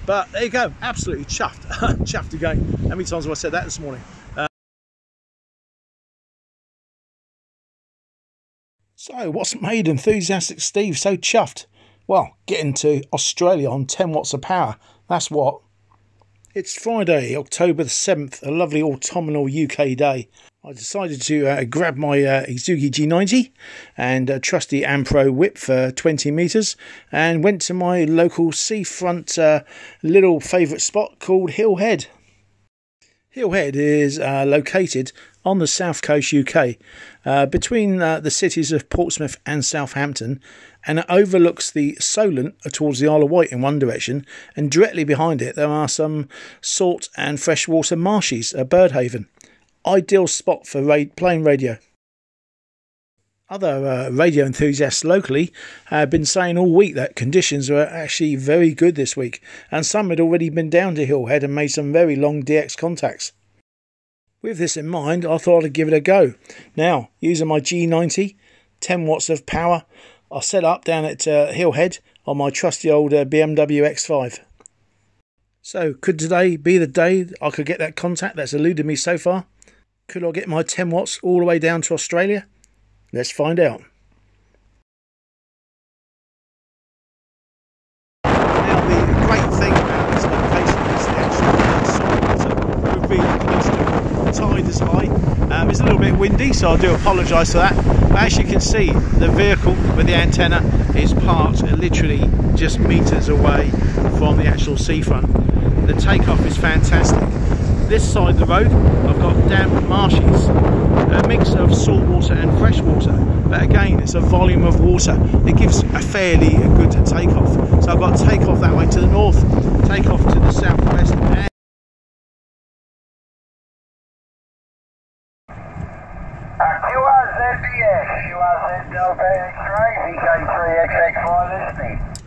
But there you go, absolutely chuffed. Chuffed again. How many times have I said that this morning? So what's made enthusiastic Steve so chuffed? Well, getting to Australia on 10 watts of power. That's what. It's Friday, October the 7th, a lovely autumnal UK day. I decided to grab my Xiegu G90 and a trusty Ampro Whip for 20 metres and went to my local seafront little favourite spot called Hill Head. Hill Head is located on the south coast UK between the cities of Portsmouth and Southampton, and it overlooks the Solent towards the Isle of Wight in one direction, and directly behind it there are some salt and freshwater marshes, a bird haven. Ideal spot for playing radio. Other radio enthusiasts locally have been saying all week that conditions were actually very good this week, and some had already been down to Hill Head and made some very long DX contacts. With this in mind, I thought I'd give it a go. Now, using my G90, 10 watts of power, I set up down at Hill Head on my trusty old BMW X5. So, could today be the day I could get that contact that's eluded me so far? Could I get my 10 watts all the way down to Australia? Let's find out. Now, the great thing about this location is the actual saltwater. We're really close to it. The tide is high. It's a little bit windy, so I do apologise for that. But as you can see, the vehicle with the antenna is parked literally just metres away from the actual seafront. The takeoff is fantastic. This side of the road, I've got damp marshes, a mix of salt water and fresh water, but again it's a volume of water. It gives a fairly good takeoff. So I've got to take off that way to the north, take off to the southwest. And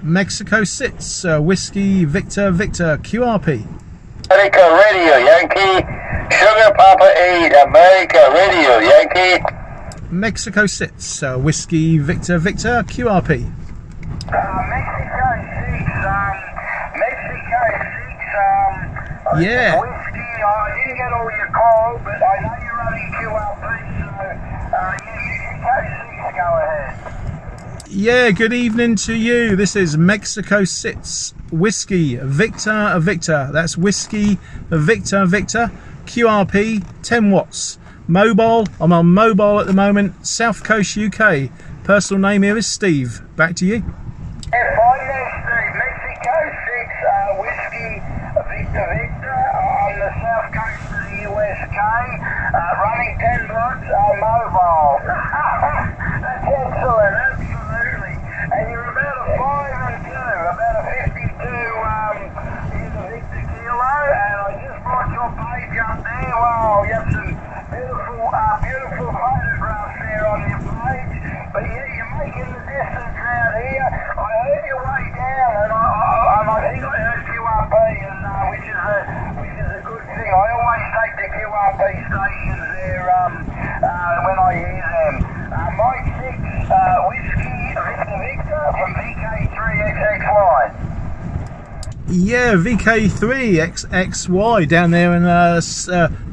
Mexico sits, Whiskey Victor Victor QRP. America Radio Yankee, Sugar Papa 8, America Radio Yankee. Mexico sits, Whiskey Victor Victor QRP. Mexico 6, yeah. Whiskey, I didn't get all your call, but I know you're running QRP, so Mexico 6, go ahead. Yeah, good evening to you. This is Mexico sits, Whiskey Victor Victor. That's Whiskey Victor Victor QRP, 10 watts. Mobile, I'm on mobile at the moment, South Coast UK. Personal name here is Steve. Back to you. Yeah, fine there, Steve. Mexico 6, Whiskey Victor Victor on the south coast of the USK, running 10 watts mobile. That's excellent, absolutely. And you're about a 5 and 2, about a 52 in the Victor Kilo, and I just brought your page up there. Wow, you have some beautiful photographs there on your page. But yeah, you're making the distance out here. I heard your way down, and I think I heard QRP, and which is a good thing. I always take the QRP stations there when I hear them. Mike 6, Whiskey Victor Victor from VK3XXY. Yeah, VK3XXY down there in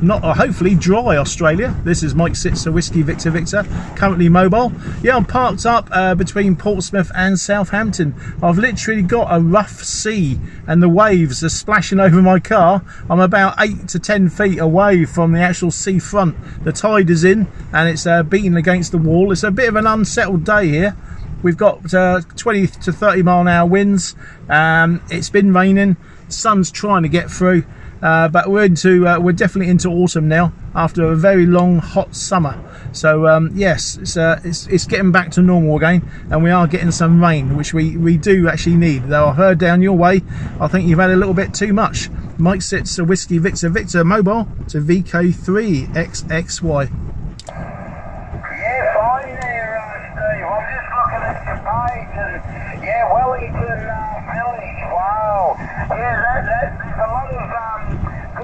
not hopefully dry Australia. This is Mike Sitzer, Whiskey Victor Victor, currently mobile. Yeah, I'm parked up between Portsmouth and Southampton. I've literally got a rough sea and the waves are splashing over my car. I'm about 8 to 10 feet away from the actual seafront. The tide is in and it's beating against the wall. It's a bit of an unsettled day here. We've got 20 to 30 mile an hour winds. It's been raining. Sun's trying to get through, but we're definitely into autumn now after a very long hot summer. So yes, it's getting back to normal again, and we are getting some rain, which we do actually need. Though I've heard down your way, I think you've had a little bit too much. Mike Sits a Whiskey Victor Victor mobile to VK3XXY. Yeah, Wellington Village, wow. Yeah, there's a lot of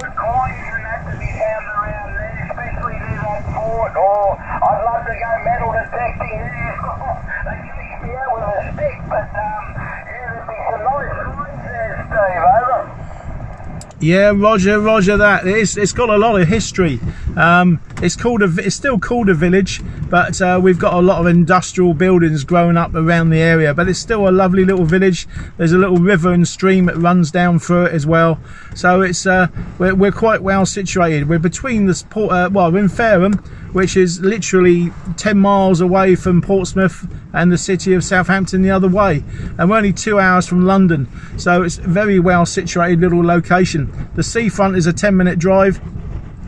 good coins and that to be found around there, especially near that fort, or I'd love to go metal detecting there. They chased me out with a stick, but yeah, there'd be some nice coins there, Steve, over. Yeah, Roger that. It's got a lot of history. It's still called a village, but we've got a lot of industrial buildings growing up around the area. But it's still a lovely little village. There's a little river and stream that runs down through it as well. So it's we're quite well situated. We're between this port. Well, we're in Fareham, which is literally 10 miles away from Portsmouth and the city of Southampton the other way, and we're only 2 hours from London, so it's a very well situated little location. The seafront is a 10-minute drive,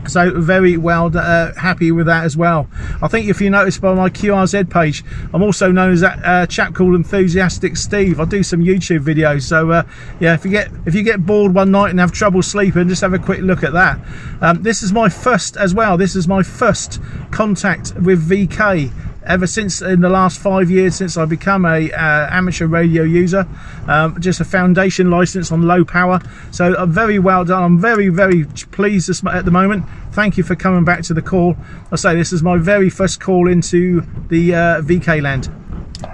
so very well happy with that as well. I think if you notice by my QRZ page, I'm also known as that chap called Enthusiastic Steve. I do some YouTube videos, so yeah, if you get bored one night and have trouble sleeping, just have a quick look at that. This is my first as well. This is my first contact with VK ever since in the last 5 years since I become a amateur radio user. Just a foundation license on low power, so very well done. I'm very pleased at the moment. Thank you for coming back to the call. I say this is my very first call into the VK land. Yes,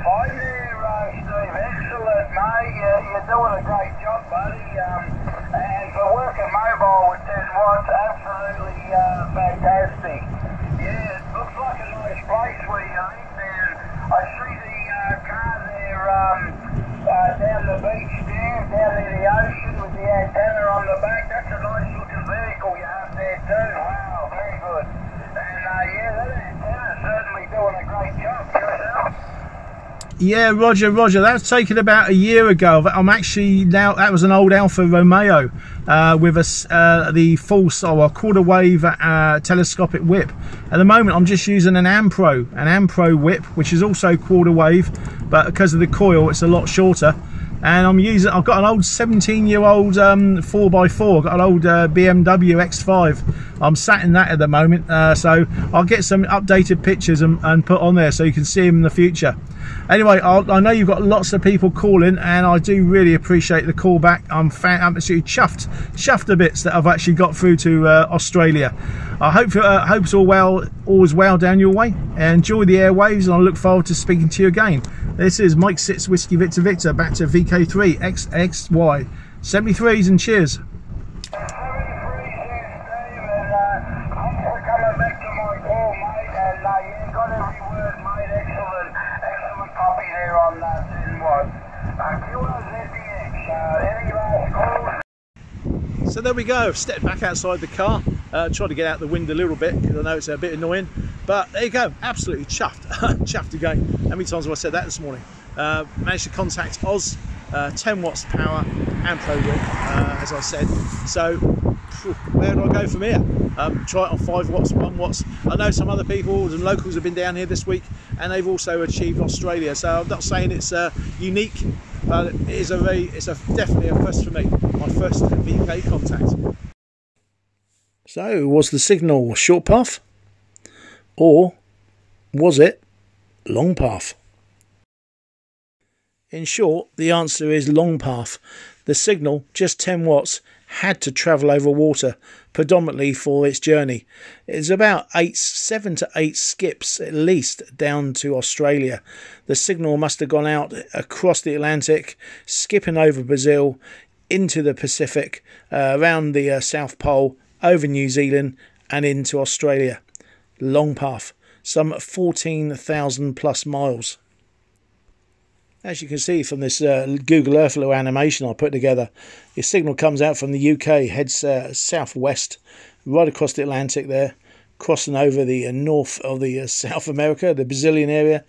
hi there, Steve. Excellent, mate. You're doing a great job, buddy. And for working mobile with 10 watts, absolutely fantastic. Yeah, it looks like a nice place where you live there. I see the car there down the beach there, down near the ocean with the antenna on the back. That's a nice looking vehicle you have there too. Wow, very good. And yeah, that antenna's certainly doing a great job yourself. Yeah, Roger. That's taken about a year ago. I'm actually now, that was an old Alfa Romeo with the full quarter wave telescopic whip. At the moment, I'm just using an Ampro Whip, which is also quarter wave, but because of the coil, it's a lot shorter. And I've got an old 17-year-old 4x4. I've got an old BMW X5. I'm sat in that at the moment, so I'll get some updated pictures and put on there so you can see them in the future. Anyway, I know you've got lots of people calling, and I do really appreciate the call back. I'm absolutely chuffed a bits that I've actually got through to Australia. I hope it's all's well down your way. Enjoy the airwaves, and I look forward to speaking to you again. This is Mike Sits Whiskey Victor Victor, back to VK3 XXY 73s, and cheers. So there we go. Stepped back outside the car, tried to get out the wind a little bit because I know it's a bit annoying, but there you go. Absolutely chuffed. Chuffed again. How many times have I said that this morning? Managed to contact Oz, 10 watts power, Ampro Whip, as I said. So where do I go from here? Try it on 5 watts, 1 watts. I know some other people and locals have been down here this week, and they've also achieved Australia. So I'm not saying it's unique, but it's definitely a first for me. My first VK contact. So was the signal short path, or was it long path? In short, the answer is long path. The signal, just 10 watts, had to travel over water, predominantly for its journey. It's about 7 to 8 skips at least down to Australia. The signal must have gone out across the Atlantic, skipping over Brazil, into the Pacific, around the South Pole, over New Zealand and into Australia. Long path, some 14,000 plus miles. As you can see from this Google Earth little animation I put together, the signal comes out from the UK, heads southwest, right across the Atlantic there, crossing over the north of the South America, the Brazilian area,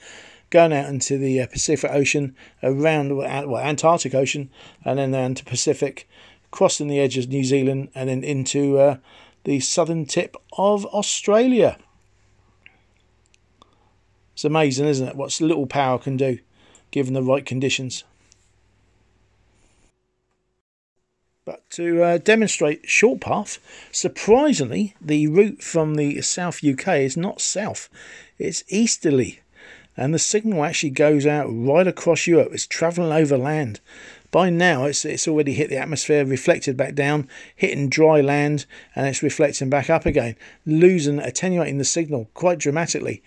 going out into the Pacific Ocean, around Antarctic Ocean, and then down to Pacific, crossing the edge of New Zealand, and then into the southern tip of Australia. It's amazing, isn't it, what little power can do, given the right conditions. But to demonstrate short path, surprisingly, the route from the South UK is not south, it's easterly. And the signal actually goes out right across Europe. It's travelling over land. By now, it's already hit the atmosphere, reflected back down, hitting dry land, and it's reflecting back up again, attenuating the signal quite dramatically.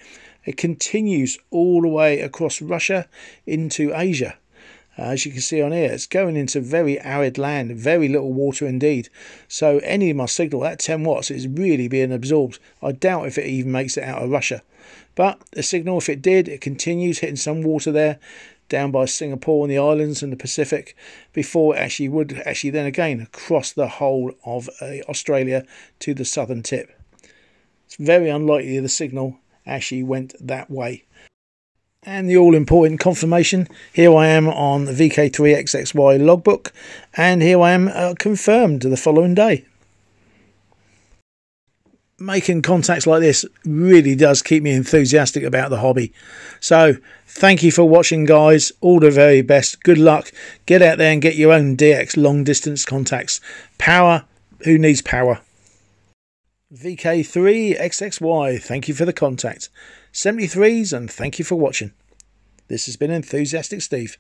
It continues all the way across Russia into Asia. As you can see on here, it's going into very arid land, very little water indeed. So any of my signal, that 10 watts, is really being absorbed. I doubt if it even makes it out of Russia. But the signal, if it did, it continues hitting some water there, down by Singapore and the islands and the Pacific, before it actually would then again across the whole of Australia to the southern tip. It's very unlikely the signal actually went that way. And the all-important confirmation, here I am on the VK3XXY logbook, and here I am confirmed the following day. Making contacts like this really does keep me enthusiastic about the hobby. So thank you for watching, guys. All the very best. Good luck. Get out there and get your own DX long distance contacts. Power, who needs power? VK3XXY, thank you for the contact. 73s, and thank you for watching. This has been Enthusiastic Steve.